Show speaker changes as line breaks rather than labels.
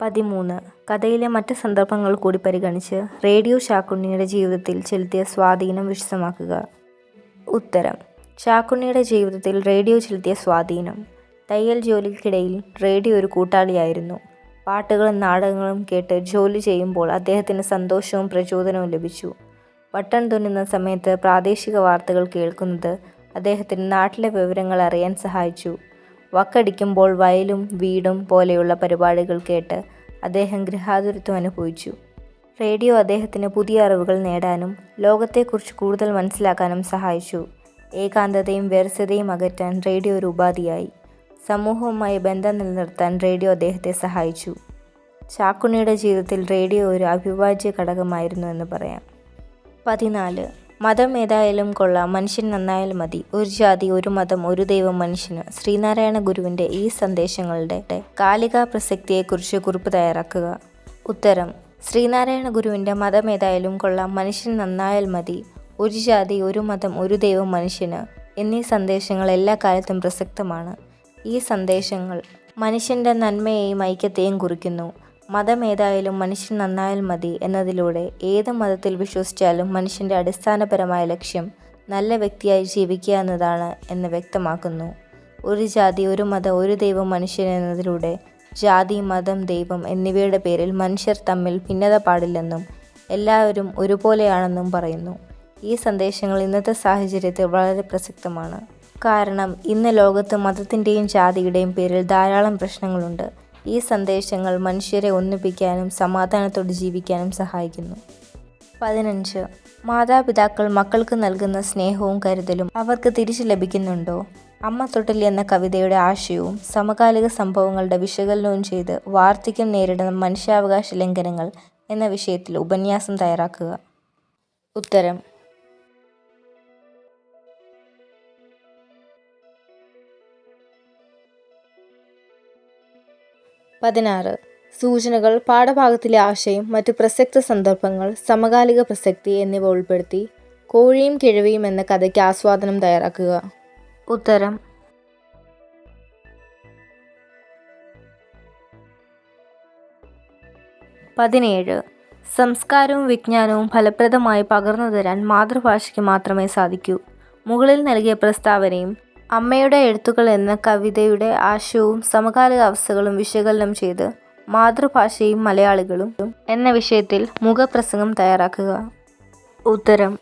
13. കഥയിലെ മറ്റ് സന്ദർഭങ്ങൾ കൂടി പരിഗണിച്ച് റേഡിയോ ചാക്കുണ്ണിയുടെ ജീവിതത്തിൽ ചെലുത്തിയ സ്വാധീനം വിശദമാക്കുക. ഉത്തരം: ചാക്കുണ്ണിയുടെ ജീവിതത്തിൽ റേഡിയോ ചെലുത്തിയ സ്വാധീനം. തയ്യൽ ജോലിക്കിടയിൽ റേഡിയോ ഒരു കൂട്ടാളിയായിരുന്നു. പാട്ടുകളും നാടകങ്ങളും കേട്ട് ജോലി ചെയ്യുമ്പോൾ അദ്ദേഹത്തിന് സന്തോഷവും പ്രചോദനവും ലഭിച്ചു. ബട്ടൺ തുന്നുന്ന സമയത്ത് പ്രാദേശിക വാർത്തകൾ കേൾക്കുന്നത് അദ്ദേഹത്തിന് നാട്ടിലെ വിവരങ്ങൾ അറിയാൻ സഹായിച്ചു. വക്കടിക്കുമ്പോൾ വയലും വീടും പോലെയുള്ള പരിപാടികൾ കേട്ട് അദ്ദേഹം ഗൃഹാതുരത്വം അനുഭവിച്ചു. റേഡിയോ അദ്ദേഹത്തിന് പുതിയ അറിവുകൾ നേടാനും ലോകത്തെക്കുറിച്ച് കൂടുതൽ മനസ്സിലാക്കാനും സഹായിച്ചു. ഏകാന്തതയും വ്യർത്ഥതയും അകറ്റാൻ റേഡിയോ ഒരു ഉപാധിയായി. സമൂഹവുമായി ബന്ധം നിലനിർത്താൻ റേഡിയോ അദ്ദേഹത്തെ സഹായിച്ചു. ചാക്കുണ്ണിയുടെ ജീവിതത്തിൽ റേഡിയോ ഒരു അവിഭാജ്യ ഘടകമായിരുന്നു എന്ന് പറയാം. 14. മതം ഏതായാലും കൊള്ളാം, മനുഷ്യൻ നന്നായാൽ മതി. ഒരു ജാതി, ഒരു മതം, ഒരു ദൈവം മനുഷ്യന്. ശ്രീനാരായണ ഗുരുവിൻ്റെ ഈ സന്ദേശങ്ങളുടെ കാലിക പ്രസക്തിയെക്കുറിച്ച് കുറിപ്പ് തയ്യാറാക്കുക. ഉത്തരം: ശ്രീനാരായണ ഗുരുവിൻ്റെ മതം ഏതായാലും കൊള്ളാം, മനുഷ്യൻ നന്നായാൽ മതി, ഒരു ജാതി, ഒരു മതം, ഒരു ദൈവം മനുഷ്യന് എന്നീ സന്ദേശങ്ങൾ എല്ലാ കാലത്തും പ്രസക്തമാണ്. ഈ സന്ദേശങ്ങൾ മനുഷ്യൻ്റെ നന്മയെയും ഐക്യത്തെയും കുറിക്കുന്നു. മതം ഏതായാലും മനുഷ്യൻ നന്നായാൽ മതി എന്നതിലൂടെ ഏത് മതത്തിൽ വിശ്വസിച്ചാലും മനുഷ്യൻ്റെ അടിസ്ഥാനപരമായ ലക്ഷ്യം നല്ല വ്യക്തിയായി ജീവിക്കുക എന്നതാണ് എന്ന് വ്യക്തമാക്കുന്നു. ഒരു ജാതി, ഒരു മതം, ഒരു ദൈവം മനുഷ്യൻ എന്നതിലൂടെ ജാതി, മതം, ദൈവം എന്നിവയുടെ പേരിൽ മനുഷ്യർ തമ്മിൽ ഭിന്നത പാടില്ലെന്നും എല്ലാവരും ഒരുപോലെയാണെന്നും പറയുന്നു. ഈ സന്ദേശങ്ങൾ ഇന്നത്തെ സാഹചര്യത്തിൽ വളരെ പ്രസക്തമാണ്. കാരണം ഇന്ന് ലോകത്ത് മതത്തിൻ്റെയും ജാതിയുടെയും പേരിൽ ധാരാളം പ്രശ്നങ്ങളുണ്ട്. ഈ സന്ദേശങ്ങൾ മനുഷ്യരെ ഒന്നിപ്പിക്കാനും സമാധാനത്തോടെ ജീവിക്കാനും സഹായിക്കുന്നു. 15. മാതാപിതാക്കൾ മക്കൾക്ക് നൽകുന്ന സ്നേഹവും കരുതലും അവർക്ക് തിരിച്ചു ലഭിക്കുന്നുണ്ടോ? അമ്മ തൊട്ടിൽ എന്ന കവിതയുടെ ആശയവും സമകാലിക സംഭവങ്ങളുടെ വിശകലനവും ചെയ്ത് വാർദ്ധക്യം നേരിടുന്ന മനുഷ്യാവകാശ ലംഘനങ്ങൾ എന്ന വിഷയത്തിൽ ഉപന്യാസം തയ്യാറാക്കുക. ഉത്തരം: 16. സൂചനകൾ, പാഠഭാഗത്തിലെ ആശയം, മറ്റ് പ്രസക്ത സന്ദർഭങ്ങൾ, സമകാലിക പ്രസക്തി എന്നിവ ഉൾപ്പെടുത്തി കോഴിയും കിഴവിയും എന്ന കഥയ്ക്ക് ആസ്വാദനം തയ്യാറാക്കുക. ഉത്തരം: 17. സംസ്കാരവും വിജ്ഞാനവും ഫലപ്രദമായി പകർന്നു തരാൻ മാതൃഭാഷയ്ക്ക് മാത്രമേ സാധിക്കൂ. മുകളിൽ നൽകിയ പ്രസ്താവനയും അമ്മയുടെ എഴുത്തുകൾ എന്ന കവിതയുടെ ആശയവും സമകാലിക അവസ്ഥകളും വിശകലനം ചെയ്ത് മാതൃഭാഷയും മലയാളികളും എന്ന വിഷയത്തിൽ മുഖപ്രസംഗം തയ്യാറാക്കുക. ഉത്തരം: